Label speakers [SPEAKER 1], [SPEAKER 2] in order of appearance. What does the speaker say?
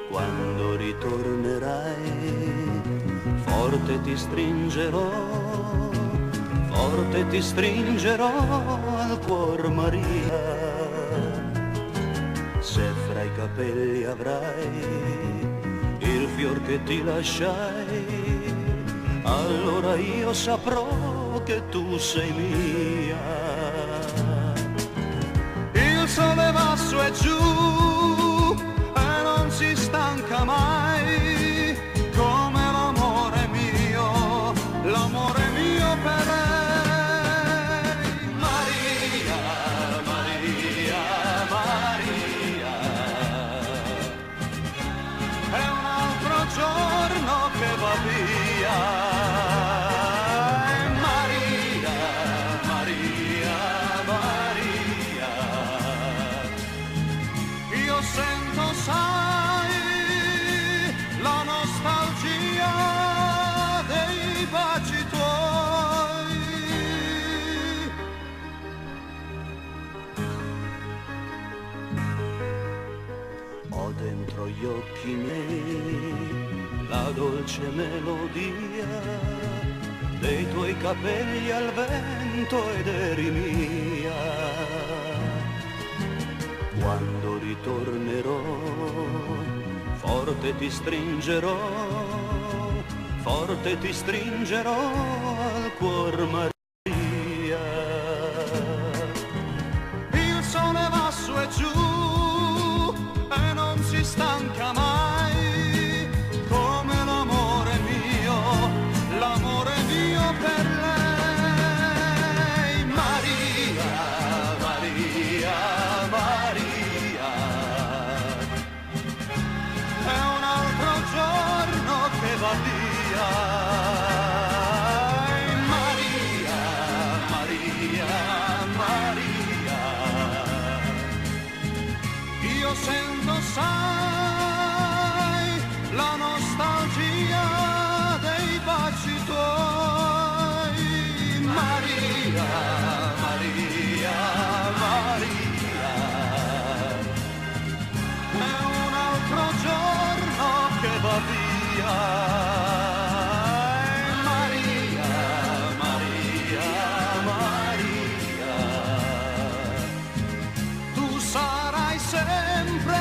[SPEAKER 1] Quando ritornerai, forte ti stringerò, forte ti stringerò al cuor, Maria. Se fra i capelli avrai il fior che ti lasciai, allora io saprò che tu sei mia. Il sole va su e giù e non si stanca mai, come l'amore mio per lei. Maria, Maria, Maria, è un altro giorno che va via. Maria, Maria, Maria, io sento, sai, la nostalgia dei baci tuoi. Ho dentro gli occhi miei la dolce melodia dei tuoi capelli al vento ed eri mia. Quando ritornerò, forte ti stringerò, forte ti stringerò al cuor, Maria. Il sole va su e giù e non si stanca mai, come l'amore mio per lei. Maria, Maria, Maria, è un altro giorno che va via. Maria, Maria, Maria, io sento, sai, la nostalgia dei baci tuoi. Maria, Maria, Maria, è un altro giorno che va via. Maria, Maria, Maria, tu sarai sempre